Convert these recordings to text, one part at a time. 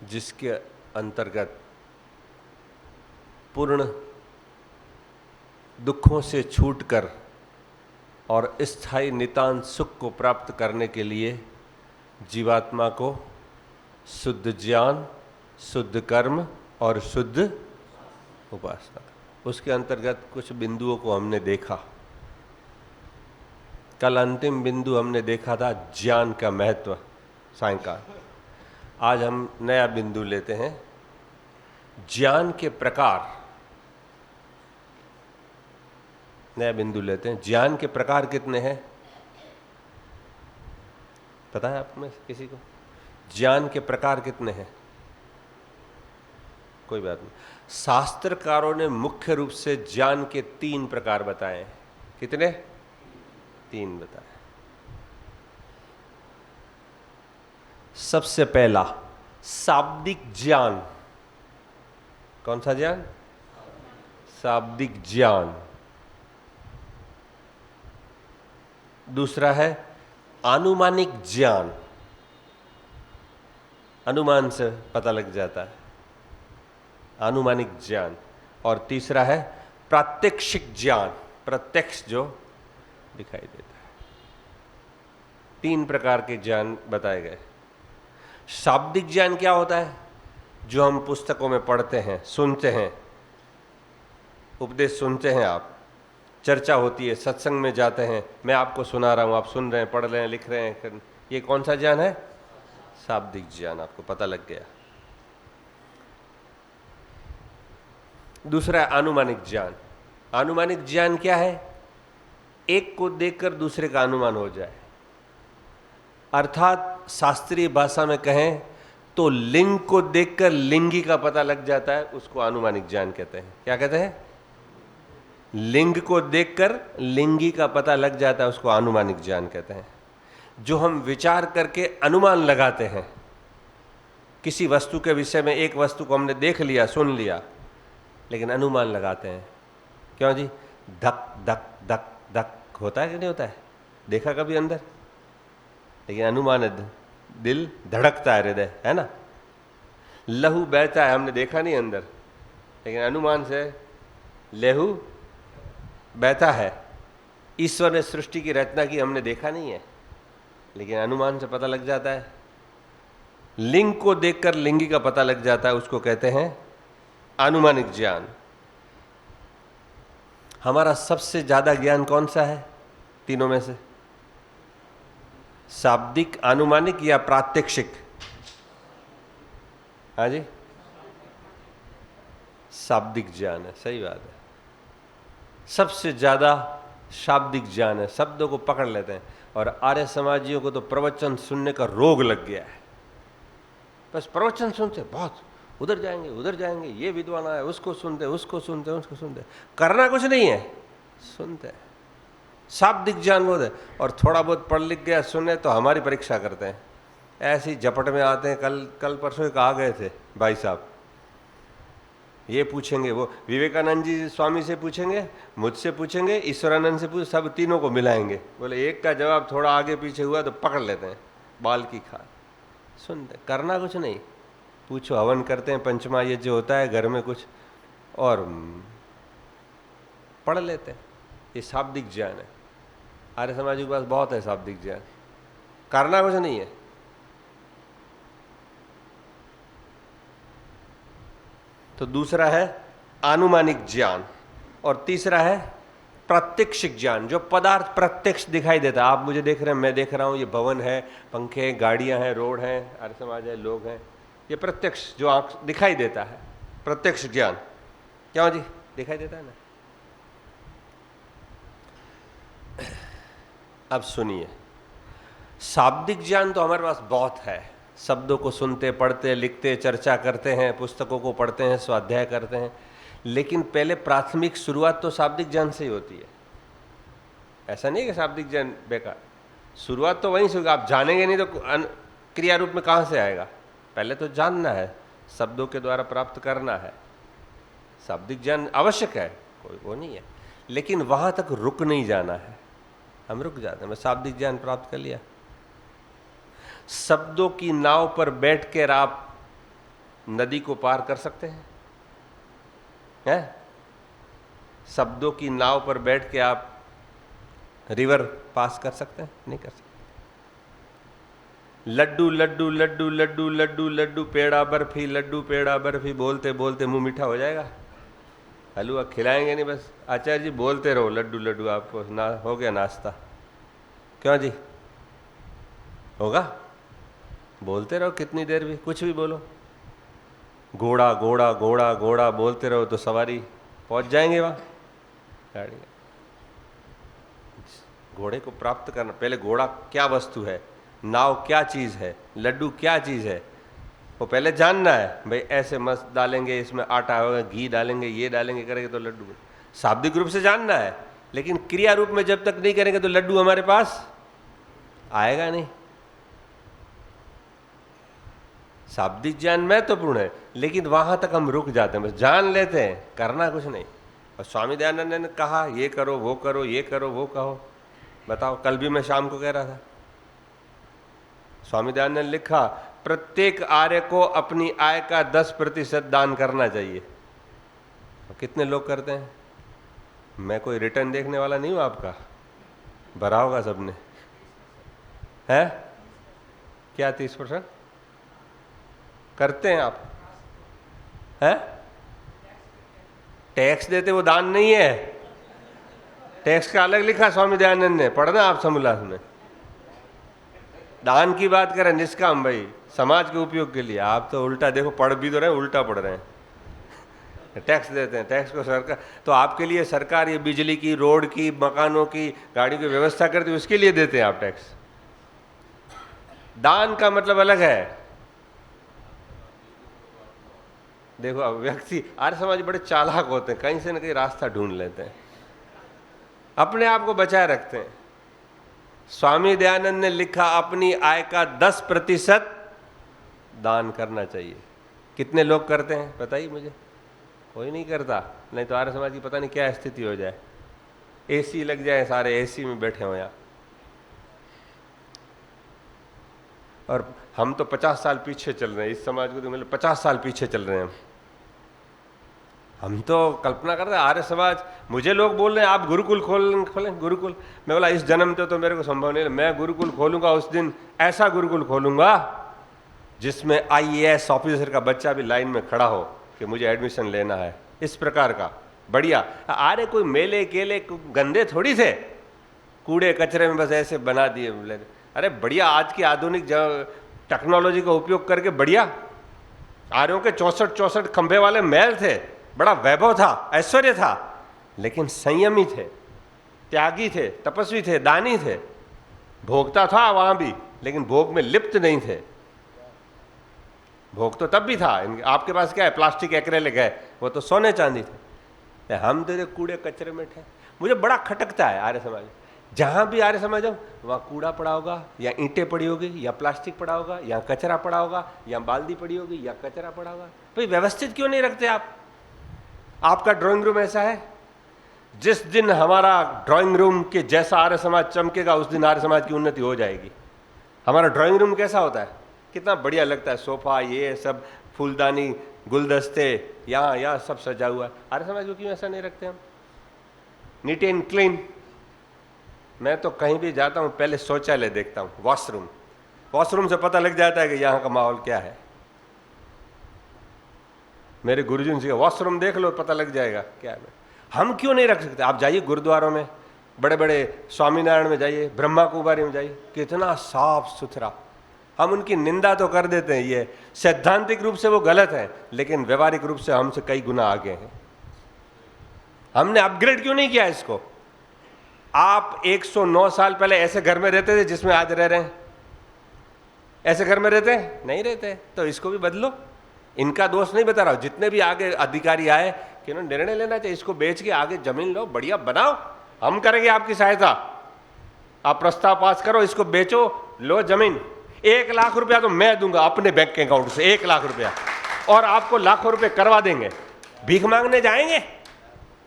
जिसके अंतर्गत पूर्ण दुखों से छूटकर और स्थायी नितांत सुख को प्राप्त करने के लिए जीवात्मा को शुद्ध ज्ञान, शुद्ध कर्म और शुद्ध उपासना, उसके अंतर्गत कुछ बिंदुओं को हमने देखा। कल अंतिम बिंदु हमने देखा था ज्ञान का महत्व सायंकाल। आज हम नया बिंदु लेते हैं, ज्ञान के प्रकार। नया बिंदु लेते हैं, ज्ञान के प्रकार कितने हैं? पता है आप में से किसी को? ज्ञान के प्रकार कितने हैं? कोई बात नहीं। शास्त्रकारों ने मुख्य रूप से ज्ञान के 3 प्रकार बताए हैं। कितने? 3 बताए। सबसे पहला शाब्दिक ज्ञान। कौन सा ज्ञान? शाब्दिक ज्ञान। दूसरा है आनुमानिक ज्ञान, अनुमान से पता लग जाता है, आनुमानिक ज्ञान। और तीसरा है प्रात्यक्षिक ज्ञान, प्रत्यक्ष जो दिखाई देता है। 3 प्रकार के ज्ञान बताए गए। शाब्दिक ज्ञान क्या होता है? जो हम पुस्तकों में पढ़ते हैं, सुनते हैं, उपदेश सुनते हैं, आप चर्चा होती है, सत्संग में जाते हैं, मैं आपको सुना रहा हूं, आप सुन रहे हैं, पढ़ रहे हैं, लिख रहे हैं, ये कौन सा ज्ञान है? शाब्दिक ज्ञान, आपको पता लग गया। दूसरा है अनुमानिक ज्ञान। अनुमानिक ज्ञान क्या है? एक को देखकर दूसरे का अनुमान हो जाए, अर्थात शास्त्रीय भाषा में कहें तो लिंग को देखकर लिंगी का पता लग जाता है, उसको अनुमानिक ज्ञान कहते हैं। क्या कहते हैं? लिंग को देखकर लिंगी का पता लग जाता है, उसको अनुमानिक ज्ञान कहते हैं। जो हम विचार करके अनुमान लगाते हैं किसी वस्तु के विषय में, एक वस्तु को हमने देख लिया, सुन लिया, लेकिन अनुमान लगाते हैं। क्यों जी? धक धक धक धक होता है कि नहीं होता है? देखा कभी अंदर? लेकिन अनुमान है, दिल धड़कता है, हृदय है ना, लहू बहता है, हमने देखा नहीं अंदर, लेकिन अनुमान से लहू बहता है। ईश्वर ने सृष्टि की रचना की, हमने देखा नहीं है, लेकिन अनुमान से पता लग जाता है। लिंग को देखकर लिंगी का पता लग जाता है, उसको कहते हैं अनुमानिक ज्ञान। हमारा सबसे ज्यादा ज्ञान कौन सा है तीनों में से? शाब्दिक, अनुमानिक या प्रात्यक्षिक? हाँ जी, शाब्दिक ज्ञान है, सही बात है। सबसे ज्यादा शाब्दिक ज्ञान है, शब्दों को पकड़ लेते हैं। और आर्य समाजियों को तो प्रवचन सुनने का रोग लग गया है। बस प्रवचन सुनते, बहुत उधर जाएंगे, ये विद्वान आया, उसको सुनते, उसको सुनते, करना कुछ नहीं है, सुनते। शाब्दिक ज्ञान बहुत है। और थोड़ा बहुत पढ़ लिख गया, सुने तो हमारी परीक्षा करते हैं, ऐसी झपट में आते हैं। कल परसों एक आ गए थे भाई साहब, ये पूछेंगे, वो विवेकानंद जी स्वामी से पूछेंगे, मुझसे पूछेंगे, ईश्वरानंद से पूछ, सब तीनों को मिलाएंगे। बोले एक का जवाब थोड़ा आगे पीछे हुआ तो पकड़ लेते हैं, बाल की खाल। सुनते, करना कुछ नहीं। पूछो, हवन करते हैं, पंचमा ये जो होता है घर में कुछ, और पढ़ लेते हैं। ये शाब्दिक ज्ञान है। आर्य समाज के पास बहुत है शाब्दिक ज्ञान, करना कुछ नहीं है। तो दूसरा है आनुमानिक ज्ञान, और तीसरा है प्रात्यक्षिक ज्ञान, जो पदार्थ प्रत्यक्ष दिखाई देता है। आप मुझे देख रहे हैं, मैं देख रहा हूं, ये भवन है, पंखे हैं, गाड़ियां हैं, रोड है, आर्य समाज है, लोग हैं, ये प्रत्यक्ष जो आंख दिखाई देता है, प्रत्यक्ष ज्ञान। क्यों जी? दिखाई देता है ना। अब सुनिए, शाब्दिक ज्ञान तो हमारे पास बहुत है। शब्दों को सुनते, पढ़ते, लिखते, चर्चा करते हैं, पुस्तकों को पढ़ते हैं, स्वाध्याय करते हैं, लेकिन पहले प्राथमिक शुरुआत तो शाब्दिक ज्ञान से ही होती है। ऐसा नहीं कि शाब्दिक ज्ञान बेकार, शुरुआत तो वहीं से होगी। आप जानेंगे नहीं तो क्रिया रूप में कहाँ से आएगा? पहले तो जानना है, शब्दों के द्वारा प्राप्त करना है। शाब्दिक ज्ञान आवश्यक है, कोई वो नहीं है, लेकिन वहां तक रुक नहीं जाना है। हम रुक जाते हैं, मैं शाब्दिक ज्ञान प्राप्त कर लिया। शब्दों की नाव पर बैठकर आप नदी को पार कर सकते हैं? शब्दों की नाव पर बैठ के आप रिवर पास कर सकते हैं? नहीं कर सकते। लड्डू लड्डू लड्डू लड्डू लड्डू लड्डू पेड़ा बर्फी, लड्डू पेड़ा बर्फी बोलते बोलते मुंह मीठा हो जाएगा। हलवा खिलाएंगे नहीं, बस आचार्य जी बोलते रहो लड्डू लड्डू, आपको ना हो गया नाश्ता। क्यों जी? होगा? बोलते रहो कितनी देर भी, कुछ भी बोलो। घोड़ा घोड़ा घोड़ा घोड़ा बोलते रहो तो सवारी पहुंच जाएंगे वहां गाड़ी। घोड़े को प्राप्त करना, पहले घोड़ा क्या वस्तु है, नाव क्या चीज है, लड्डू क्या चीज है, वो पहले जानना है। भाई ऐसे मस्त डालेंगे, इसमें आटा होगा, घी डालेंगे, ये डालेंगे, करेंगे तो लड्डू। शाब्दिक रूप से जानना है, लेकिन क्रिया रूप में जब तक नहीं करेंगे तो लड्डू हमारे पास आएगा नहीं। शाब्दिक ज्ञान महत्वपूर्ण है, लेकिन वहां तक हम रुक जाते हैं, बस जान लेते हैं, करना कुछ नहीं। और स्वामी दयानंद ने कहा ये करो वो करो, ये करो वो कहो। बताओ, कल भी मैं शाम को कह रहा था, स्वामी दयानंद ने लिखा प्रत्येक आर्य को अपनी आय का 10% दान करना चाहिए। कितने लोग करते हैं? मैं कोई रिटर्न देखने वाला नहीं हूं आपका, भरा होगा सबने, है क्या 30% करते हैं आप? है टैक्स देते, वो दान नहीं है। टैक्स का अलग लिखा स्वामी दयानंद ने, पढ़ना आप समोल्लास में। दान की बात करें निष्काम, भाई समाज के उपयोग के लिए। आप तो उल्टा देखो, पढ़ भी तो रहे हैं, उल्टा पढ़ रहे हैं। टैक्स देते हैं, टैक्स को सरकार, तो आपके लिए सरकार ये बिजली की, रोड की, मकानों की, गाड़ी की व्यवस्था करती है, उसके लिए देते हैं आप टैक्स। दान का मतलब अलग है। देखो अब व्यक्ति, आर्य समाज बड़े चालाक होते हैं, कहीं से न कहीं रास्ता ढूंढ लेते हैं, अपने आप को बचाए रखते हैं। स्वामी दयानंद ने लिखा अपनी आय का 10% दान करना चाहिए। कितने लोग करते हैं बताइए मुझे? कोई नहीं करता, नहीं तो आर्य समाज की पता नहीं क्या स्थिति हो जाए, एसी लग जाए, सारे एसी में बैठे हो यहाँ। और हम तो 50 साल पीछे चल रहे हैं, इस समाज को तो मतलब 50 साल पीछे चल रहे हैं हम तो कल्पना करते हैं आर्य समाज। मुझे लोग बोल रहे हैं आप गुरुकुल खोलें गुरुकुल। मैं बोला इस जन्म तो मेरे को संभव नहीं, मैं गुरुकुल खोलूंगा उस दिन ऐसा गुरुकुल खोलूंगा जिसमें IAS ऑफिसर का बच्चा भी लाइन में खड़ा हो कि मुझे एडमिशन लेना है, इस प्रकार का बढ़िया। आर्य कोई मेले केले गंदे थोड़ी थे, कूड़े कचरे में बस ऐसे बना दिए। अरे बढ़िया, आज की आधुनिक टेक्नोलॉजी का उपयोग करके बढ़िया। आर्यों के 64 खंभे वाले महल थे, बड़ा वैभव था, ऐश्वर्य था, लेकिन संयमी थे, त्यागी थे, तपस्वी थे, दानी थे। भोगता था वहां भी, लेकिन भोग में लिप्त नहीं थे। भोग तो तब भी था, आपके पास क्या है, प्लास्टिक एक्रेलिक है, वो तो सोने चांदी थे। हम तो कूड़े कचरे में थे। मुझे बड़ा खटकता है आर्य समाज, जहां भी आर्य समाज हो वहां कूड़ा पड़ा होगा, या ईंटें पड़ी होगी, या प्लास्टिक पड़ा होगा, या कचरा पड़ा होगा, या बाल्टी पड़ी होगी, या कचरा पड़ा होगा। भाई व्यवस्थित क्यों नहीं रखते आप? आपका ड्राइंग रूम ऐसा है, जिस दिन हमारा ड्राइंग रूम के जैसा आर्य समाज चमकेगा उस दिन आर्य समाज की उन्नति हो जाएगी। हमारा ड्राइंग रूम कैसा होता है, कितना बढ़िया लगता है, सोफा, ये सब, फूलदानी, गुलदस्ते, यहाँ सब सजा हुआ है। आर्य समाज को क्यों ऐसा नहीं रखते हम? Neat and clean. मैं तो कहीं भी जाता हूँ पहले शौचालय देखता हूँ, वॉशरूम से पता लग जाता है कि यहाँ का माहौल क्या है। मेरे गुरुजी से वॉशरूम देख लो, पता लग जाएगा क्या है। हम क्यों नहीं रख सकते? आप जाइए गुरुद्वारों में, बड़े बड़े स्वामीनारायण में जाइए, ब्रह्मा कुमारी में जाइए, कितना साफ सुथरा। हम उनकी निंदा तो कर देते हैं, ये सैद्धांतिक रूप से वो गलत है, लेकिन व्यवहारिक रूप से हमसे कई गुना आगे हैं। हमने अपग्रेड क्यों नहीं किया इसको? आप 109 साल पहले ऐसे घर में रहते थे जिसमें आज रह रहे हैं? ऐसे घर में रहते हैं? नहीं रहते। तो इसको भी बदलो। इनका दोष नहीं बता रहा हूं, जितने भी आगे अधिकारी आए कि इन्होंने निर्णय लेना चाहिए, इसको बेच के आगे जमीन लो, बढ़िया बनाओ, हम करेंगे आपकी सहायता। आप प्रस्ताव पास करो, इसको बेचो, लो जमीन। 1 लाख रुपया तो मैं दूंगा अपने बैंक के अकाउंट से, 1 लाख रुपया, और आपको लाखों रुपए करवा देंगे। भीख मांगने जाएंगे?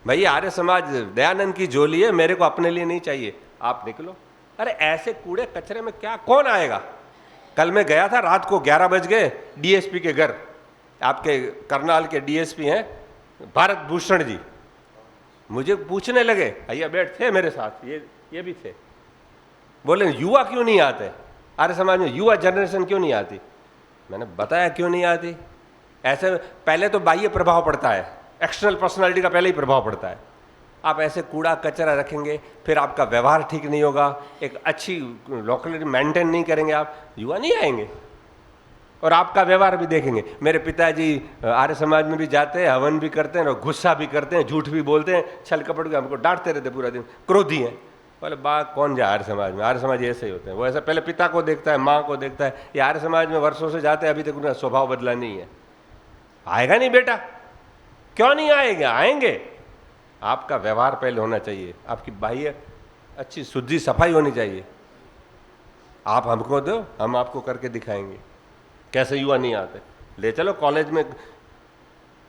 भाई आर्य समाज दयानंद की झोली है, मेरे को अपने लिए नहीं चाहिए, आप निकलो। अरे ऐसे कूड़े कचरे में क्या कौन आएगा? कल मैं गया था, रात को 11 बज गए, DSP के घर, आपके करनाल के डीएसपी हैं भारत भूषण जी, मुझे पूछने लगे, भैया बैठ थे मेरे साथ, ये भी थे, बोले युवा क्यों नहीं आते आर्य समाज में, युवा जनरेशन क्यों नहीं आती। मैंने बताया क्यों नहीं आती। ऐसे पहले तो बाह्य प्रभाव पड़ता है, एक्सटर्नल पर्सनालिटी का पहले ही प्रभाव पड़ता है। आप ऐसे कूड़ा कचरा रखेंगे, फिर आपका व्यवहार ठीक नहीं होगा, एक अच्छी लोकेलिटी मेंटेन नहीं करेंगे, आप युवा नहीं आएंगे। और आपका व्यवहार भी देखेंगे। मेरे पिताजी आर्य समाज में भी जाते हैं, हवन भी करते हैं और गुस्सा भी करते हैं, झूठ भी बोलते हैं, छल कपट भी, हमको डांटते रहते पूरा दिन, क्रोधी हैं। बोले बा कौन जाए आर्य समाज में, आर्य समाज ऐसे ही होते हैं। वो ऐसा पहले पिता को देखता है, माँ को देखता है। ये आर्य समाज में वर्षों से जाते हैं, अभी तक उनका स्वभाव बदला नहीं है। आएगा नहीं बेटा, क्यों नहीं आएगा, आएंगे। आपका व्यवहार पहले होना चाहिए, आपकी बाह्य अच्छी शुद्धि सफाई होनी चाहिए। आप हमको दो, हम आपको करके दिखाएंगे। कैसे युवा नहीं आते, ले चलो कॉलेज में,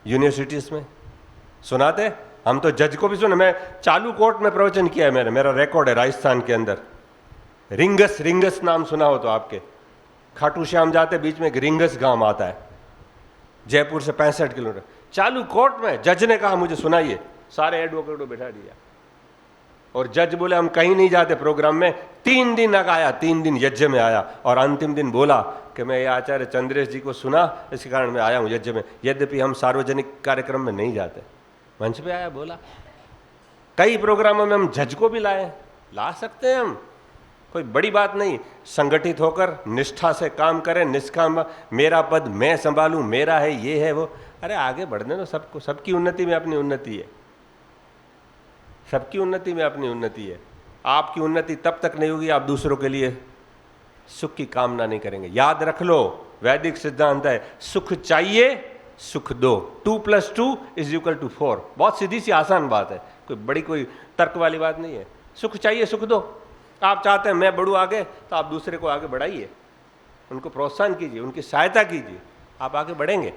यूनिवर्सिटीज में सुनाते। हम तो जज को भी सुने, मैं चालू कोर्ट में प्रवचन किया है, मेरा रिकॉर्ड है राजस्थान के अंदर। रिंगस नाम सुना हो तो आपके, खाटू श्याम जाते बीच में एक रिंगस गांव आता है, जयपुर से 65 किलोमीटर। चालू कोर्ट में जज ने कहा मुझे सुनाइए, सारे एडवोकेट को बैठा दिया और जज बोले हम कहीं नहीं जाते प्रोग्राम में। 3 दिन आया, 3 दिन यज्ञ में आया और अंतिम दिन बोला कि मैं ये आचार्य चंद्रेश जी को सुना, इसके कारण मैं आया हूँ यज्ञ में। यद्यपि हम सार्वजनिक कार्यक्रम में नहीं जाते, मंच पे आया बोला। कई प्रोग्रामों में हम जज को भी ला सकते हैं हम, कोई बड़ी बात नहीं। संगठित होकर निष्ठा से काम करें, निष्काम, मेरा पद मैं संभालूं, मेरा है, ये है वो। अरे आगे बढ़ने दो सबको, सबकी उन्नति में अपनी उन्नति है, सबकी उन्नति में अपनी उन्नति है। आपकी उन्नति तब तक नहीं होगी आप दूसरों के लिए सुख की कामना नहीं करेंगे। याद रख लो, वैदिक सिद्धांत है, सुख चाहिए सुख दो, 2 + 2 = 4। बहुत सीधी सी आसान बात है, कोई बड़ी कोई तर्क वाली बात नहीं है। सुख चाहिए सुख दो। आप चाहते हैं मैं बढ़ूँ आगे, तो आप दूसरे को आगे बढ़ाइए, उनको प्रोत्साहन कीजिए, उनकी सहायता कीजिए, आप आगे बढ़ेंगे,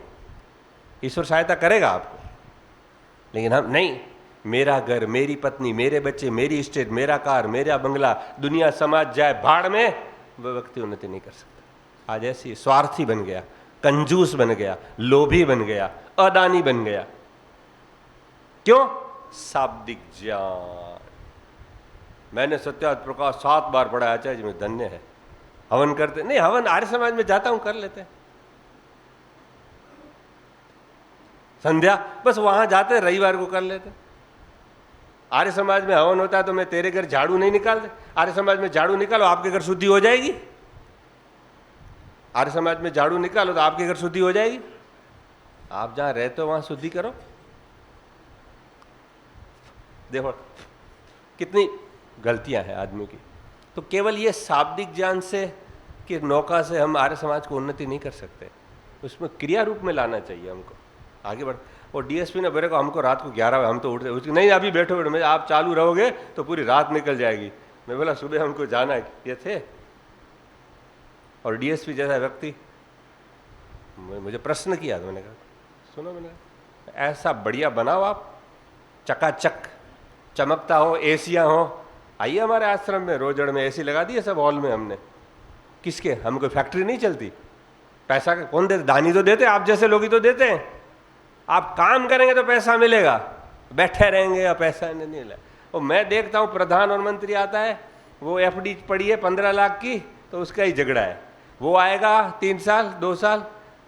ईश्वर सहायता करेगा आपको। लेकिन हम नहीं, मेरा घर, मेरी पत्नी, मेरे बच्चे, मेरी स्टेट, मेरा कार, मेरा बंगला, दुनिया समाज जाए भाड़ में, वह व्यक्ति उन्नति नहीं कर सकता। आज ऐसी स्वार्थी बन गया, कंजूस बन गया, लोभी बन गया, अदानी बन गया। क्यों? शाब्दिक ज्ञान। मैंने सत्यार्थ प्रकाश 7 बार पढ़ा, आचार्य जी में धन्य है। हवन करते नहीं, हवन आर्य समाज में जाता हूं कर लेते हैं। संध्या बस वहां जाते, रविवार को कर लेते। आर्य समाज में हवन होता है तो मैं तेरे घर झाड़ू नहीं निकालते। आर्य समाज में झाड़ू निकालो, आपके घर शुद्धि हो जाएगी। आर्य समाज में झाड़ू निकालो तो आपके घर शुद्धि हो जाएगी। आप जहां रहते हो वहां शुद्धि करो। देखो कितनी गलतियां हैं आदमी की। तो केवल ये शाब्दिक ज्ञान से कि नौका से हम आर्य समाज को उन्नति नहीं कर सकते, उसमें क्रिया रूप में लाना चाहिए हमको आगे बढ़। और डीएसपी ने बोले को हमको रात को 11 बजे हम तो उठते, उसकी नहीं अभी बैठो बैठो, आप चालू रहोगे तो पूरी रात निकल जाएगी। मैं बोला सुबह हमको जाना है, ये थे। और डीएसपी जैसा व्यक्ति मुझे प्रश्न किया तो मैंने कहा सुनो, मैंने कहा ऐसा बढ़िया बनाओ आप, चकाचक चमकता हो, एसियां हो, आइए हमारे आश्रम में। रोजड़ में एसी लगा दिए सब हॉल में हमने। किसके? हम कोई फैक्ट्री नहीं चलती, पैसा कौन देते? दानी तो देते, आप जैसे लोग ही तो देते हैं। आप काम करेंगे तो पैसा मिलेगा, बैठे रहेंगे या पैसा नहीं मिलेगा। और मैं देखता हूँ प्रधान और मंत्री आता है, वो एफडी पड़ी है 15 लाख की, तो उसका ही झगड़ा है। वो आएगा 3 साल 2 साल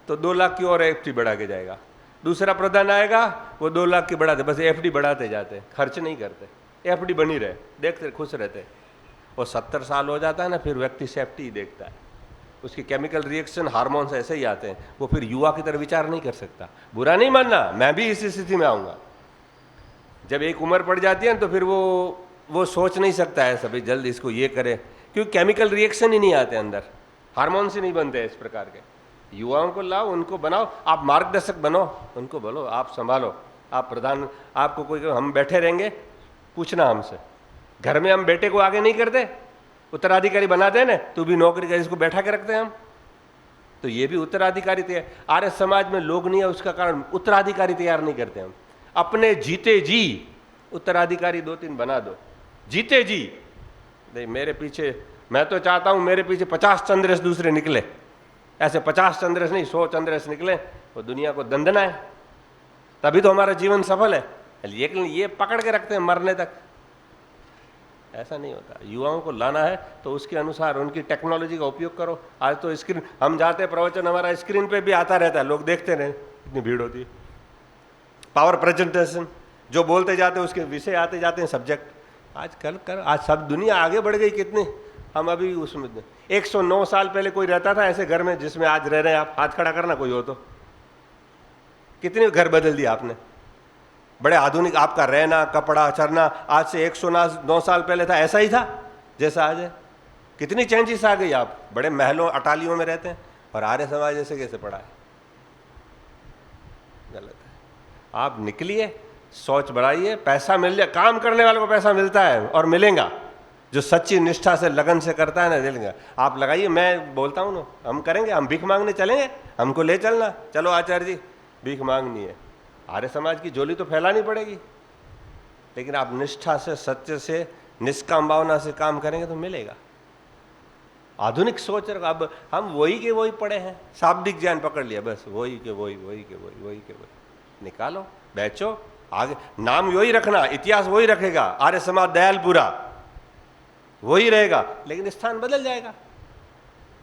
तो 2 लाख की और एफडी बढ़ा के जाएगा। दूसरा प्रधान आएगा, वो 2 लाख की बढ़ाते, बस एफडी बढ़ाते जाते, खर्च नहीं करते, एफडी बनी रहे, देखते खुश रहते। और 70 साल हो जाता है ना, फिर व्यक्ति सेफ्टी ही देखता है। उसके केमिकल रिएक्शन, हार्मोन्स ऐसे ही आते हैं, वो फिर युवा की तरह विचार नहीं कर सकता। बुरा नहीं मानना, मैं भी इसी स्थिति में आऊँगा। जब एक उम्र पड़ जाती है तो फिर वो सोच नहीं सकता है सभी जल्द इसको ये करे, क्योंकि केमिकल रिएक्शन ही नहीं आते अंदर, हार्मोन्स ही नहीं बनते इस प्रकार के। युवाओं को लाओ, उनको बनाओ, आप मार्गदर्शक बनो, उनको बोलो आप संभालो, आप प्रधान, आपको कोई हम बैठे रहेंगे, पूछना हमसे। घर में हम बेटे को आगे नहीं करते, उत्तराधिकारी बनाते हैं ना, तू भी नौकरी कर, इसको बैठा के रखते हैं हम, तो ये भी उत्तराधिकारी तैयार। आर्य समाज में लोग नहीं है, उसका कारण उत्तराधिकारी तैयार नहीं करते हम। अपने जीते जी उत्तराधिकारी 2-3 बना दो, जीते जी। नहीं मेरे पीछे, मैं तो चाहता हूं मेरे पीछे 50 चंद्रेश दूसरे निकले, ऐसे 50 चंद्रस नहीं 100 चंद्रस निकले वो दुनिया को दंदना है, तभी तो हमारा जीवन सफल है। लेकिन ये पकड़ के रखते हैं मरने तक, ऐसा नहीं होता। युवाओं को लाना है तो उसके अनुसार उनकी टेक्नोलॉजी का उपयोग करो। आज तो स्क्रीन, हम जाते हैं प्रवचन, हमारा स्क्रीन पे भी आता रहता है, लोग देखते रहे, इतनी भीड़ होती है। पावर प्रेजेंटेशन, जो बोलते जाते हैं उसके विषय आते जाते हैं, सब्जेक्ट। आज सब दुनिया आगे बढ़ गई कितनी, हम अभी उसमें 109 साल पहले कोई रहता था ऐसे घर में जिसमें आज रह रहे हैं आप, हाथ खड़ा करना कोई हो तो। कितने घर बदल दिया आपने, बड़े आधुनिक आपका रहना, कपड़ा, चरना आज से 109 साल पहले था ऐसा ही था जैसा आज है। कितनी चेंजेस आ गई, आप बड़े महलों अटालियों में रहते हैं और आर्य समाज जैसे कैसे पड़ा है, गलत है। आप निकलिए, सोच बढ़ाइए, पैसा मिल जाए, काम करने वाले को पैसा मिलता है और मिलेगा, जो सच्ची निष्ठा से लगन से करता है ना, मिलेगा। आप लगाइए, मैं बोलता हूँ ना, हम करेंगे, हम भीख मांगने चलेंगे, हमको ले चलना, चलो आचार्य जी भीख मांगनी है, आर्य समाज की झोली तो फैलानी पड़ेगी। लेकिन आप निष्ठा से, सत्य से, निष्काम भावना से काम करेंगे तो मिलेगा। आधुनिक सोच रखा, अब हम वही के वही पड़े हैं, शाब्दिक ज्ञान पकड़ लिया बस, वही के वही, वही के वही, वही के वही। निकालो, बेचो, आगे नाम वही रखना, इतिहास वही रखेगा, आर्य समाज दयालपुरा वही रहेगा, लेकिन स्थान बदल जाएगा।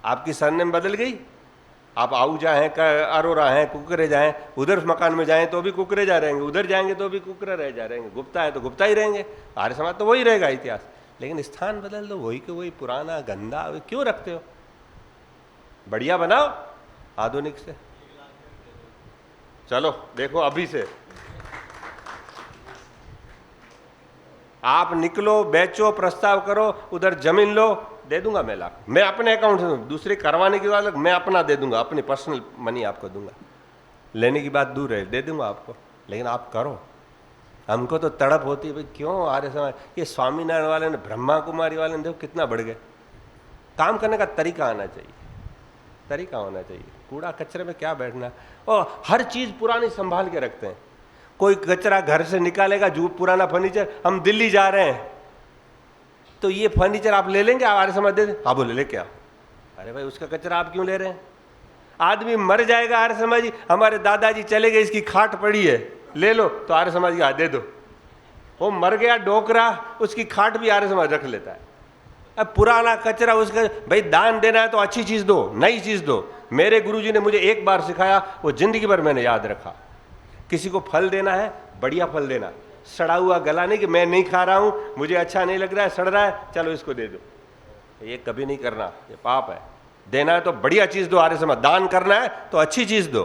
आपकी सरनेम बदल गई, आप आहूजा हैं, अरोरा हैं, कुकरेजा हैं, उधर मकान में जाएं तो भी कुकरेजा रहेंगे, उधर जाएंगे तो भी कुकरा रह जा रहेंगे, गुप्ता है तो गुप्ता ही रहेंगे, आर्य समाज तो वही रहेगा इतिहास। लेकिन स्थान बदल दो, वही के वही पुराना गंदा क्यों रखते हो, बढ़िया बनाओ आधुनिक से। चलो देखो, अभी से आप निकलो, बेचो, प्रस्ताव करो, उधर जमीन लो, दे दूंगा मैं लाख, मैं अपने अकाउंट से, दूसरे करवाने की बात, मैं अपना दे दूंगा, अपनी पर्सनल मनी आपको दूंगा, लेने की बात दूर है, दे दूंगा आपको। लेकिन आप करो। हमको तो तड़प होती है भाई, क्यों आर्य समाज, ये स्वामीनारायण वाले ने, ब्रह्मा कुमारी वाले ने, देखो कितना बढ़ गए। काम करने का तरीका आना चाहिए, तरीका होना चाहिए। कूड़ा कचरे में क्या बैठना, और हर चीज पुरानी संभाल के रखते हैं। कोई कचरा घर से निकालेगा, जो पुराना फर्नीचर, हम दिल्ली जा रहे हैं तो ये फर्नीचर आप ले लेंगे, आप आर्य समाज दे दें, आप बोले ले क्या, अरे भाई उसका कचरा आप क्यों ले रहे हैं। आदमी मर जाएगा, आर्य समाजी, हमारे दादाजी चले गए, इसकी खाट पड़ी है, ले लो, तो आर्य समाज की दे दो। वो मर गया डोकरा, उसकी खाट भी आर्य समाज रख लेता है। अब पुराना कचरा, उसका भाई दान देना है तो अच्छी चीज दो, नई चीज दो। मेरे गुरुजी ने मुझे एक बार सिखाया, वो जिंदगी भर मैंने याद रखा। किसी को फल देना है, बढ़िया फल देना, सड़ा हुआ गला नहीं कि मैं नहीं खा रहा हूं, मुझे अच्छा नहीं लग रहा है, सड़ रहा है, चलो इसको दे दो। ये कभी नहीं करना, ये पाप है। देना है तो बढ़िया चीज दो, आर्य समाज। दान करना है तो अच्छी चीज दो।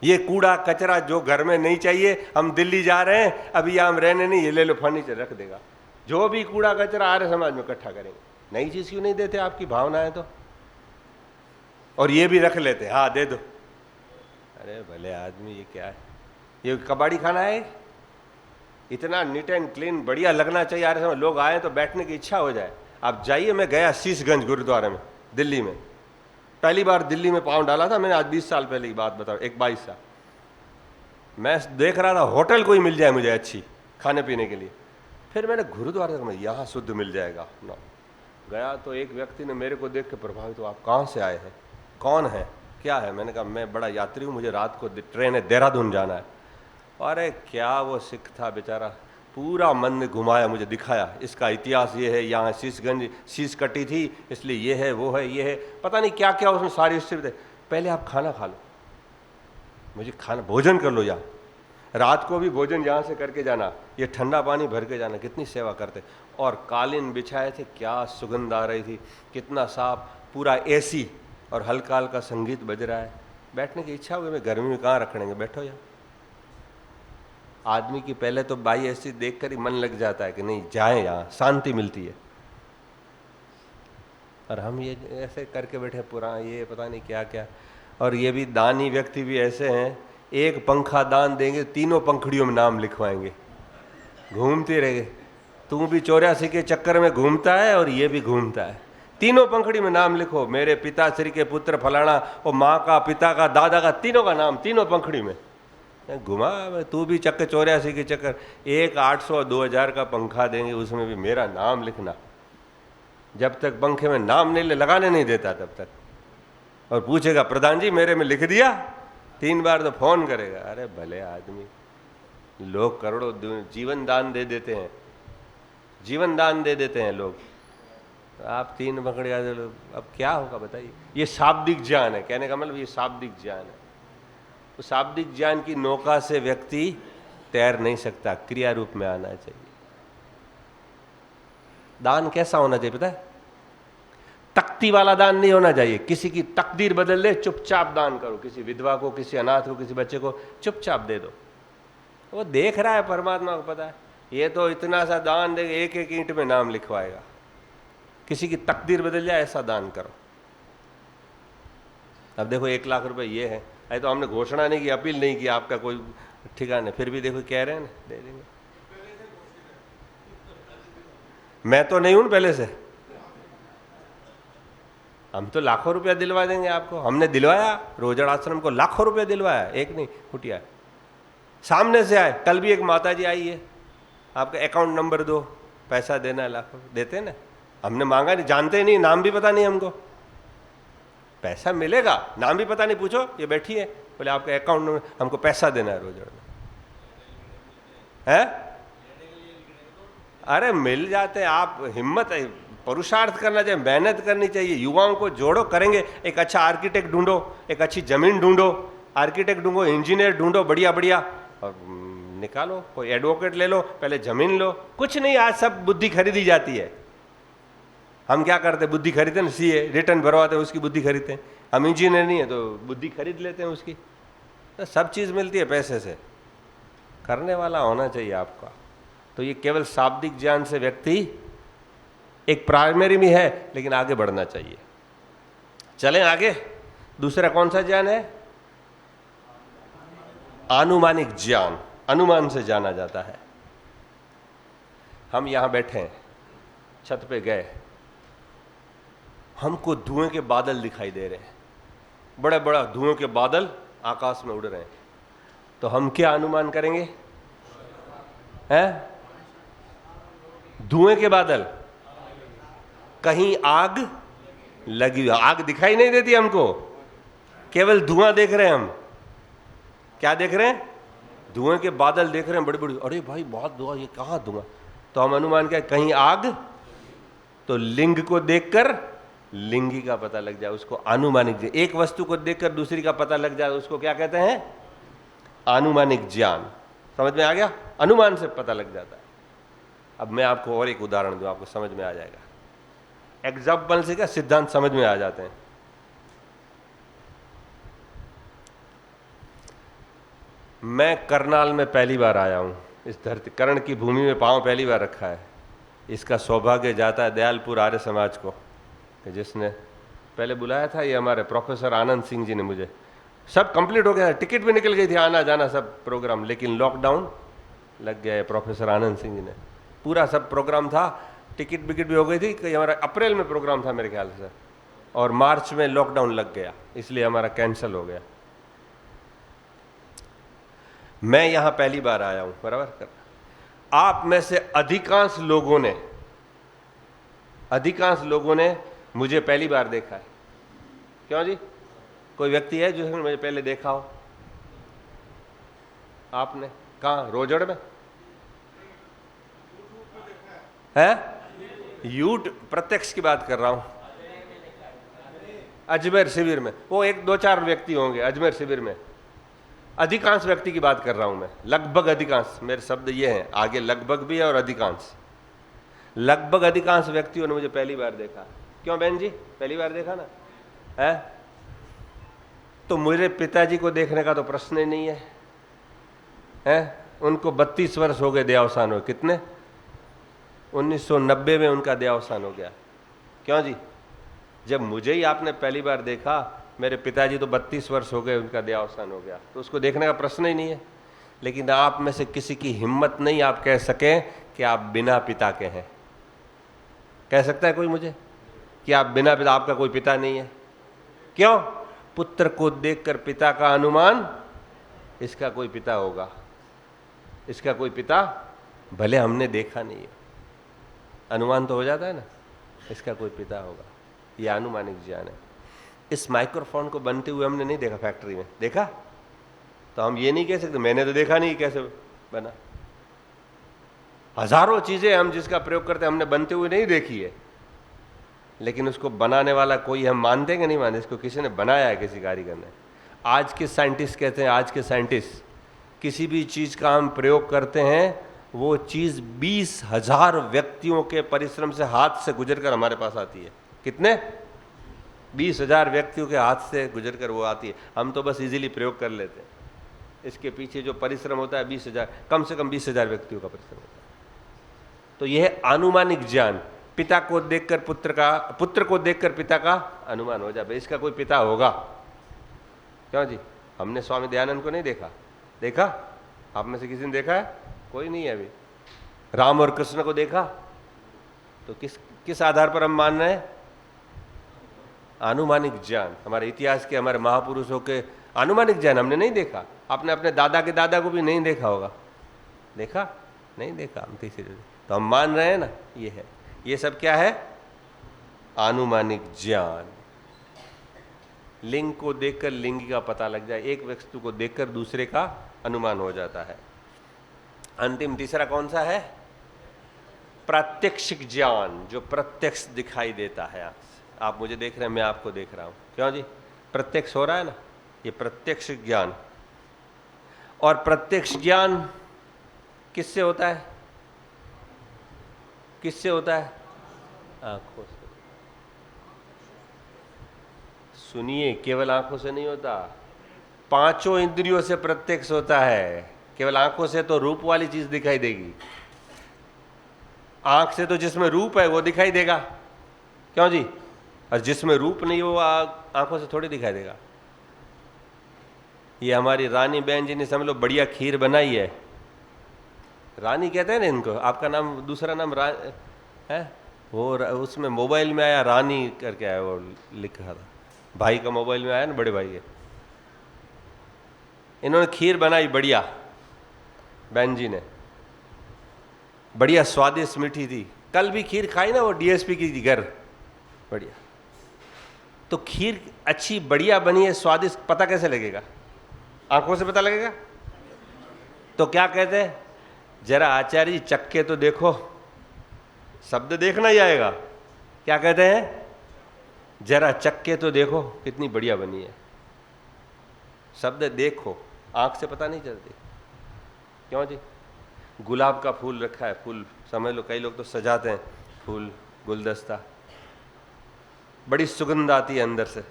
ये कूड़ा कचरा जो घर में नहीं चाहिए, हम दिल्ली जा रहे हैं, अभी यहां हम रहने नहीं, ये ले लो, फर्नीचर रख देगा। जो भी कूड़ा कचरा आर्य समाज में इकट्ठा करेंगे। नई चीज क्यों नहीं देते, आपकी भावना है तो। और ये भी रख लेते, हाँ दे दो। अरे भले आदमी, ये क्या है, ये कबाड़ी खाना है। इतना नीट एंड क्लीन बढ़िया लगना चाहिए आर्य समाज, लोग आए तो बैठने की इच्छा हो जाए। आप जाइए, मैं गया शीशगंज गुरुद्वारे में, दिल्ली में, पहली बार दिल्ली में पांव डाला था मैंने, आज 20 साल पहले की बात बताऊं, 22 साल। मैं देख रहा था होटल कोई मिल जाए मुझे अच्छी खाने पीने के लिए, फिर मैंने गुरुद्वारे में, यहाँ शुद्ध मिल जाएगा ना। गया तो एक व्यक्ति ने मेरे को देख के प्रभावित हुआ, आप कहाँ से आए हैं, कौन है, क्या है। मैंने कहा मैं बड़ा यात्री हूँ, मुझे रात को ट्रेन है, देहरादून जाना है। अरे क्या वो सिख था बेचारा, पूरा मन में घुमाया, मुझे दिखाया, इसका इतिहास ये है, यहाँ शीशगंज शीश कटी थी इसलिए ये है, वो है, ये है, पता नहीं क्या क्या उसमें सारी हिस्ट्री बताई। पहले आप खाना खा लो, मुझे खाना भोजन कर लो, यहाँ रात को भी भोजन यहाँ से करके जाना, ये ठंडा पानी भर के जाना। कितनी सेवा करते, और कालीन बिछाए थे, क्या सुगंध आ रही थी, कितना साफ, पूरा एसी, और हल्का हल्का संगीत बज रहा है। बैठने की इच्छा हुई, मैं गर्मी में कहाँ रखेंगे, बैठो यहाँ। आदमी की पहले तो बाई ऐसी देखकर ही मन लग जाता है कि नहीं जाएं, यहाँ शांति मिलती है। और हम ये ऐसे करके बैठे पुराना, ये पता नहीं क्या क्या। और ये भी दानी व्यक्ति भी ऐसे हैं, एक पंखा दान देंगे, तीनों पंखड़ियों में नाम लिखवाएंगे, घूमते रहे। तू भी 84 के चक्कर में घूमता है और ये भी घूमता है, तीनों पंखड़ी में नाम लिखो, मेरे पिताश्री के पुत्र फलाना, और माँ का, पिता का, दादा का, तीनों का नाम, तीनों पंखड़ी में घुमा। तू भी चक्कर 84 के चक्कर, एक 800 2000 का पंखा देंगे, उसमें भी मेरा नाम लिखना। जब तक पंखे में नाम नहीं लगाने नहीं देता तब तक और पूछेगा प्रधान जी मेरे में लिख दिया, 3 बार तो फोन करेगा। अरे भले आदमी, लोग करोड़ों जीवन दान दे देते हैं, जीवन दान दे देते हैं लोग, आप 3 पकड़ेगा तो अब क्या होगा बताइए। ये शाब्दिक ज्ञान है, कहने का मतलब ये शाब्दिक ज्ञान है। तो शाब्दिक ज्ञान की नौका से व्यक्ति तैर नहीं सकता, क्रिया रूप में आना चाहिए। दान कैसा होना चाहिए पता है? तख्ती वाला दान नहीं होना चाहिए। किसी की तकदीर बदल दे, चुपचाप दान करो। किसी विधवा को, किसी अनाथ को, किसी बच्चे को चुपचाप दे दो। वो देख रहा है, परमात्मा को पता है, ये तो इतना सा दान देगा, एक एक ईंट में नाम लिखवाएगा। किसी की तकदीर बदल जाए ऐसा दान करो। अब देखो 1 लाख रुपए ये है, अरे तो हमने घोषणा नहीं की, अपील नहीं की, आपका कोई ठिकाना, फिर भी देखो कह रहे हैं ना दे देंगे। मैं तो नहीं हूं पहले से, हम तो लाखों रुपया दिलवा देंगे आपको। हमने दिलवाया, रोजड़ आश्रम को लाखों रुपया दिलवाया, एक नहीं फुटिया। सामने से आए, कल भी एक माता जी आई है, आपका अकाउंट नंबर दो, पैसा देना है, लाखों देते ना। हमने मांगा नहीं, जानते नहीं, नाम भी पता नहीं हमको, पैसा मिलेगा, नाम भी पता नहीं, पूछो ये बैठी है, बोले आपका अकाउंट नंबर, हमको पैसा देना है रोजड़ में है। अरे मिल जाते, आप हिम्मत है, पुरुषार्थ करना चाहिए, मेहनत करनी चाहिए। युवाओं को जोड़ो, करेंगे। एक अच्छा आर्किटेक्ट ढूंढो, एक अच्छी जमीन ढूंढो, आर्किटेक्ट ढूंढो, इंजीनियर ढूंढो, बढ़िया बढ़िया, और निकालो। कोई एडवोकेट ले लो, पहले जमीन लो। कुछ नहीं, आज सब बुद्धि खरीदी जाती है। हम क्या करते, बुद्धि खरीदते ना, सीए रिटर्न भरवाते हैं, उसकी बुद्धि खरीदते हैं। हम इंजीनियर नहीं है तो बुद्धि खरीद लेते हैं उसकी। तो सब चीज़ मिलती है पैसे से, करने वाला होना चाहिए आपका। तो ये केवल शाब्दिक ज्ञान से व्यक्ति एक प्राइमरी में है, लेकिन आगे बढ़ना चाहिए। चलें आगे। दूसरा कौन सा ज्ञान है? आनुमानिक ज्ञान, अनुमान से जाना जाता है। हम यहां बैठे हैं, छत पे गए, हमको धुएं के बादल दिखाई दे रहे हैं, बड़े बड़ा धुएं के बादल आकाश में उड़ रहे हैं। तो हम क्या अनुमान करेंगे? हैं? धुएं के बादल, कहीं आग लगी हुई, आग दिखाई नहीं देती हमको, केवल धुआं देख रहे हैं हम। क्या देख रहे हैं? धुएं के बादल देख रहे हैं, बड़ी बड़ी। अरे भाई बहुत धुआं, ये कहां धुआं? तो हम अनुमान क्या, कहीं आग, तो लिंग को देखकर लिंगी का पता लग जाए, उसको आनुमानिक। एक वस्तु को देखकर दूसरी का पता लग जाए, उसको क्या कहते हैं? आनुमानिक ज्ञान। समझ में आ गया? अनुमान से पता लग जाता है। अब मैं आपको और एक उदाहरण दूं, आपको समझ में आ जाएगा। एग्जाम्पल से क्या सिद्धांत समझ में आ जाते हैं। मैं करनाल में पहली बार आया हूं, इस धरती कर्ण की भूमि में पांव पहली बार रखा है। इसका सौभाग्य जाता है दयालपुर आर्य समाज को, जिसने पहले बुलाया था। ये हमारे प्रोफेसर आनंद सिंह जी ने, मुझे सब कंप्लीट हो गया, टिकट भी निकल गई थी, आना जाना सब प्रोग्राम, लेकिन लॉकडाउन लग गया है। प्रोफेसर आनंद सिंह जी ने पूरा सब प्रोग्राम था, टिकट विकेट भी हो गई थी, कि हमारा अप्रैल में प्रोग्राम था मेरे ख्याल से, और मार्च में लॉकडाउन लग गया, इसलिए हमारा कैंसिल हो गया। मैं यहां पहली बार आया हूं, बराबर। आप में से अधिकांश लोगों ने मुझे पहली बार देखा है। क्यों जी? कोई व्यक्ति है जिसने मुझे पहले देखा हो? आपने कहां? रोजड़ में है? प्रत्यक्ष की बात कर रहा हूं। अजमेर शिविर में, वो 1-2-4 व्यक्ति होंगे अजमेर शिविर में। अधिकांश व्यक्ति की बात कर रहा हूं मैं, लगभग अधिकांश, मेरे शब्द ये हैं, आगे लगभग भी है और अधिकांश। लगभग अधिकांश व्यक्तियों ने मुझे पहली बार देखा। क्यों बहन जी? पहली बार देखा ना है? तो मेरे पिताजी को देखने का तो प्रश्न ही नहीं है? उनको 32 वर्ष हो गए देहावसान हो। कितने? 1990 में उनका देहावसान हो गया। क्यों जी? जब मुझे ही आपने पहली बार देखा, मेरे पिताजी तो 32 वर्ष हो गए, उनका देहावसान हो गया, तो उसको देखने का प्रश्न ही नहीं है। लेकिन आप में से किसी की हिम्मत नहीं आप कह सकें कि आप बिना पिता के हैं। कह सकता है कोई मुझे कि आप बिना पिता, आपका कोई पिता नहीं है? क्यों? पुत्र को देखकर पिता का अनुमान, इसका कोई पिता होगा, इसका कोई पिता, भले हमने देखा नहीं है, अनुमान तो हो जाता है ना, इसका कोई पिता होगा। यह अनुमानिक ज्ञान है। इस माइक्रोफोन को बनते हुए हमने नहीं देखा फैक्ट्री में, देखा? तो हम ये नहीं कह सकते मैंने तो देखा नहीं कैसे बना। हजारों चीजें हम जिसका प्रयोग करते हैं हमने बनते हुए नहीं देखी है, लेकिन उसको बनाने वाला कोई हम मानते हैं कि नहीं मानते? इसको किसी ने बनाया है, किसी कारीगर ने। आज के साइंटिस्ट कहते हैं, आज के साइंटिस्ट किसी भी चीज का हम प्रयोग करते हैं वो चीज 20,000 व्यक्तियों के परिश्रम से, हाथ से गुजरकर हमारे पास आती है। कितने? 20,000 व्यक्तियों के हाथ से गुजरकर वो आती है। हम तो बस इजीली प्रयोग कर लेते हैं। इसके पीछे जो परिश्रम होता है 20,000, कम से कम 20,000 व्यक्तियों का परिश्रम होता है। तो यह अनुमानिक ज्ञान, पिता को देखकर पुत्र का, पुत्र को देखकर पिता का अनुमान हो जाए, इसका कोई पिता होगा। क्यों जी? हमने स्वामी दयानंद को नहीं देखा, देखा? आप में से किसी ने देखा है? कोई नहीं है अभी। राम और कृष्ण को देखा? तो किस आधार पर हम मान रहे हैं? अनुमानिक ज्ञान। हमारे इतिहास के, हमारे महापुरुषों के अनुमानिक ज्ञान हमने नहीं देखा। आपने अपने दादा के दादा को भी नहीं देखा होगा, देखा? नहीं देखा। हम तीसरी, तो हम मान रहे हैं ना, ये है। ये सब क्या है? अनुमानिक ज्ञान। लिंग को देखकर लिंग का पता लग जाए, एक वस्तु को देखकर दूसरे का अनुमान हो जाता है। अंतिम तीसरा कौन सा है? प्रात्यक्षिक ज्ञान, जो प्रत्यक्ष दिखाई देता है। आप मुझे देख रहे हैं, मैं आपको देख रहा हूं। क्यों जी? प्रत्यक्ष हो रहा है ना, ये प्रत्यक्ष ज्ञान। और प्रत्यक्ष ज्ञान किससे होता है? किससे होता है? आंखों से। सुनिए, केवल आंखों से नहीं होता, पांचों इंद्रियों से प्रत्यक्ष होता है। केवल आंखों से तो रूप वाली चीज दिखाई देगी, आंख से तो जिसमें रूप है वो दिखाई देगा। क्यों जी? और जिसमें रूप नहीं वो आंखों से थोड़ी दिखाई देगा। ये हमारी रानी बहन जी ने समझ लो बढ़िया खीर बनाई है। रानी कहते हैं ना इनको, आपका नाम, दूसरा नाम है वो, उसमें मोबाइल में आया रानी करके आया, वो लिखा था, भाई का मोबाइल में आया ना, बड़े भाई के। इन्होंने खीर बनाई बढ़िया, बहन जी ने, बढ़िया स्वादिष्ट मीठी थी। कल भी खीर खाई ना, वो डीएसपी की घर, बढ़िया। तो खीर अच्छी बढ़िया बनी है, स्वादिष्ट, पता कैसे लगेगा? आंखों से पता लगेगा। तो क्या कहते हैं? जरा आचार्य जी चक्के तो देखो, शब्द देखना ही आएगा। क्या कहते हैं? जरा चक्के तो देखो कितनी बढ़िया बनी है। शब्द देखो, आंख से पता नहीं चलती। क्यों जी? गुलाब का फूल रखा है, फूल समझ लो, कई लोग तो सजाते हैं फूल, गुलदस्ता, बड़ी सुगंध आती है अंदर से,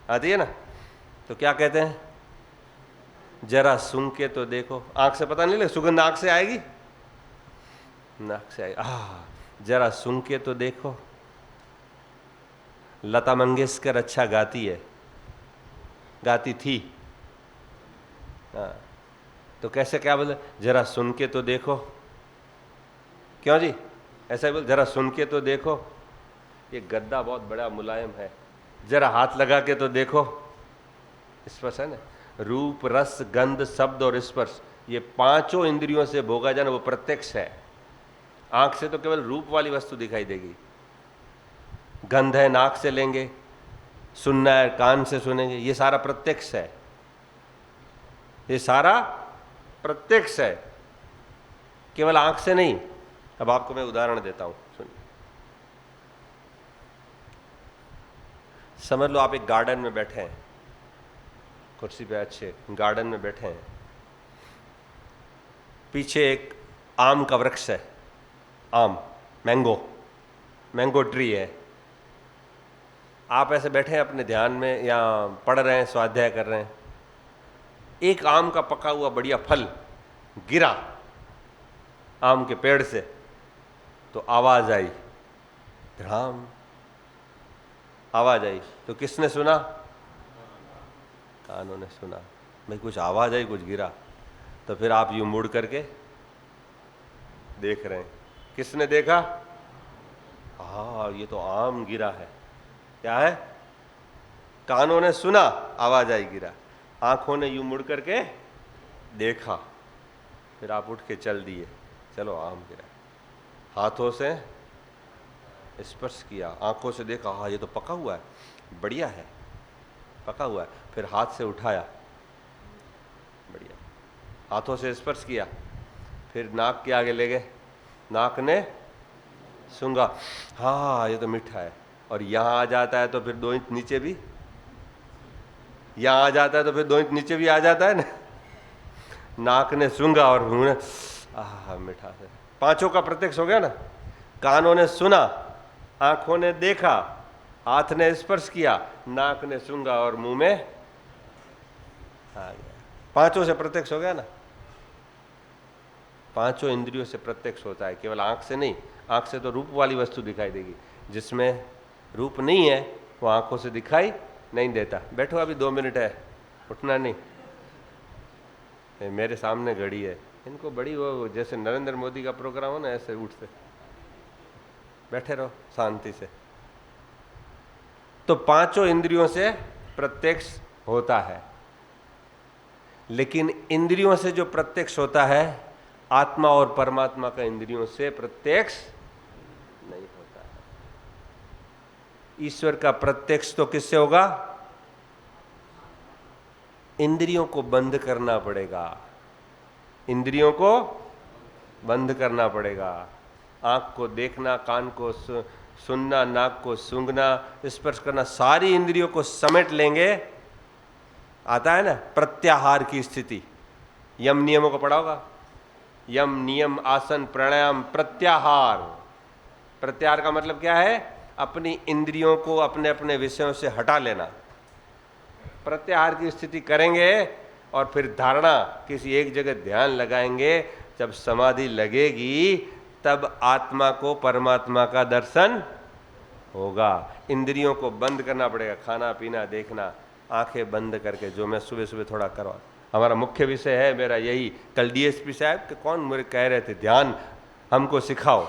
आती है ना। तो क्या कहते हैं? जरा सूंघ के तो देखो। आंख से पता नहीं लगे, सुगंध आंख से आएगी, नाक से आएगी। जरा सूंघ के तो देखो। लता मंगेशकर अच्छा गाती है, गाती थी, हाँ। तो कैसे, क्या बोले? जरा सुन के तो देखो। क्यों जी? ऐसा ही बोल, जरा सुन के तो देखो। ये गद्दा बहुत बड़ा मुलायम है, जरा हाथ लगा के तो देखो। स्पर्श है ना, रूप रस गंध शब्द और स्पर्श, ये पांचों इंद्रियों से भोगा जाना वो प्रत्यक्ष है। आंख से तो केवल रूप वाली वस्तु दिखाई देगी, गंध है नाक से लेंगे, सुनना है कान से सुनेंगे, ये सारा प्रत्यक्ष है, ये सारा प्रत्यक्ष है, केवल आंख से नहीं। अब आपको मैं उदाहरण देता हूं, सुनिए। समझ लो आप एक गार्डन में बैठे हैं, कुर्सी पे अच्छे गार्डन में बैठे हैं, पीछे एक आम का वृक्ष है, आम, मैंगो ट्री है। आप ऐसे बैठे हैं अपने ध्यान में या पढ़ रहे हैं, स्वाध्याय कर रहे हैं, एक आम का पका हुआ बढ़िया फल गिरा आम के पेड़ से, तो आवाज आई, धड़ाम, आवाज आई। तो किसने सुना? कानों ने सुना। भाई कुछ आवाज आई, कुछ गिरा। तो फिर आप यूं मुड़ करके देख रहे हैं, किसने देखा? हाँ, ये तो आम गिरा है। क्या है? कानों ने सुना, आवाज आई, गिरा। आंखों ने यूं मुड़ करके देखा, फिर आप उठ के चल दिए, चलो आम गिरा। हाथों से स्पर्श किया, आंखों से देखा, हाँ ये तो पका हुआ है, बढ़िया है, पका हुआ है। फिर हाथ से उठाया, बढ़िया, हाथों से स्पर्श किया, फिर नाक के आगे ले गए, नाक ने सूंघा, हाँ ये तो मीठा है, और यहां आ जाता है तो फिर 2 इंच नीचे भी, यहां आ जाता है तो फिर 2 इंच नीचे भी आ जाता है ना। नाक ने सूंघा और मुंह ने आह मीठा है। 5 का प्रत्यक्ष हो गया ना। कानों ने सुना, आंखों ने देखा, हाथ ने स्पर्श किया, नाक ने सूंघा और मुंह में आ गया। 5 से प्रत्यक्ष हो गया ना। 5 इंद्रियों से प्रत्यक्ष होता है, केवल आंख से नहीं। आंख से तो रूप वाली वस्तु दिखाई देगी, जिसमें रूप नहीं है वो आंखों से दिखाई नहीं देता। बैठो, अभी 2 मिनट है, उठना नहीं। मेरे सामने घड़ी है, इनको बड़ी वो जैसे नरेंद्र मोदी का प्रोग्राम हो ना, ऐसे उठते, बैठे रहो शांति से। तो 5 इंद्रियों से प्रत्यक्ष होता है, लेकिन इंद्रियों से जो प्रत्यक्ष होता है, आत्मा और परमात्मा का इंद्रियों से प्रत्यक्ष नहीं होता है। ईश्वर का प्रत्यक्ष तो किससे होगा? इंद्रियों को बंद करना पड़ेगा, इंद्रियों को बंद करना पड़ेगा। आंख को देखना, कान को सुनना, नाक को सूंघना, स्पर्श करना, सारी इंद्रियों को समेट लेंगे। आता है ना प्रत्याहार की स्थिति, यम नियमों को पढ़ा होगा। यम नियम आसन प्राणायाम प्रत्याहार। प्रत्याहार का मतलब क्या है? अपनी इंद्रियों को अपने अपने विषयों से हटा लेना। प्रत्याहार की स्थिति करेंगे और फिर धारणा, किसी एक जगह ध्यान लगाएंगे। जब समाधि लगेगी तब आत्मा को परमात्मा का दर्शन होगा। इंद्रियों को बंद करना पड़ेगा, खाना पीना देखना, आंखें बंद करके, जो मैं सुबह सुबह थोड़ा करवा। हमारा मुख्य विषय है मेरा यही। कल डीएसपी साहब के कौन मुझे कह रहे थे ध्यान हमको सिखाओ।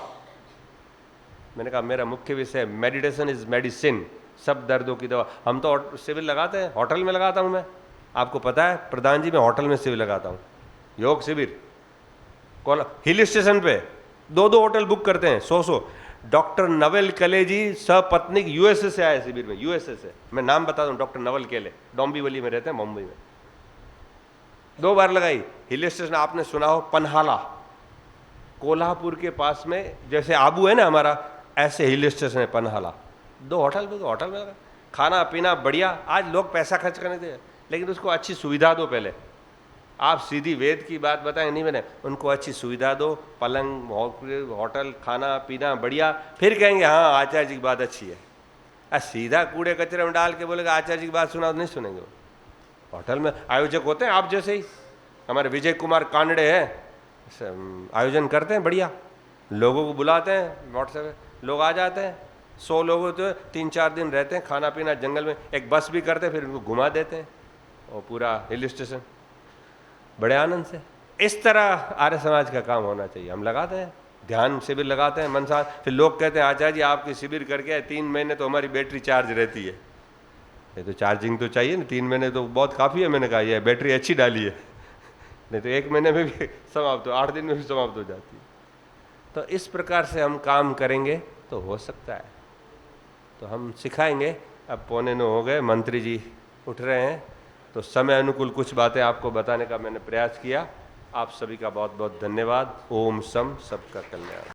मैंने कहा मेरा मुख्य विषय मेडिटेशन इज मेडिसिन, सब दर्दों की दवा। हम तो शिविर लगाते हैं, होटल में लगाता हूं मैं, आपको पता है प्रधान जी, मैं होटल में शिविर लगाता हूं, योग शिविर। हिल स्टेशन पे 2-2 होटल बुक करते हैं, 100-100। डॉक्टर नवल केले जी सपत्नीक यूएसए से आए शिविर में, यूएसए से। मैं नाम बता दूं, डॉक्टर नवल केले, डोंबिवली में रहते हैं, मुंबई में। 2 बार लगाई। हिल स्टेशन आपने सुना हो पन्हाला, कोल्हापुर के पास में, जैसे आबू है ना हमारा, ऐसे हिल स्टेशन है पन्हाला। 2 होटल में लगा, खाना पीना बढ़िया। आज लोग पैसा खर्च करने दे, लेकिन उसको अच्छी सुविधा दो। पहले आप सीधी वेद की बात बताएं, नहीं मैंने, उनको अच्छी सुविधा दो, पलंग, होटल, खाना पीना बढ़िया, फिर कहेंगे हाँ आचार्य जी की बात अच्छी है। सीधा कूड़े कचरे में डाल के बोलेगा आचार्य जी की बात सुना, तो नहीं सुनेंगे वो। होटल में आयोजक होते हैं आप जैसे ही, हमारे विजय कुमार कांडे हैं, आयोजन करते हैं बढ़िया, लोगों को बुलाते हैं, व्हाट्सएप, लोग आ जाते हैं। 100 लोग तो 3-4 दिन रहते हैं, खाना पीना जंगल में, एक बस भी करते हैं, फिर उनको घुमा देते हैं और पूरा हिल स्टेशन बड़े आनंद से। इस तरह आर्य समाज का काम होना चाहिए। हम लगाते हैं ध्यान शिविर, लगाते हैं मनसा। फिर लोग कहते हैं आचार्य जी आपकी शिविर करके 3 महीने तो हमारी बैटरी चार्ज रहती है। ये तो चार्जिंग तो चाहिए ना, 3 महीने तो बहुत काफ़ी है। मैंने कहा ये बैटरी अच्छी डाली है, नहीं तो 1 महीने में भी समाप्त हो, 8 दिन में भी समाप्त हो जाती है। तो इस प्रकार से हम काम करेंगे तो हो सकता है। तो हम सिखाएंगे। अब 8:45 हो गए, मंत्री जी उठ रहे हैं, तो समय अनुकूल कुछ बातें आपको बताने का मैंने प्रयास किया। आप सभी का बहुत बहुत धन्यवाद। ओम सम, सबका कल्याण।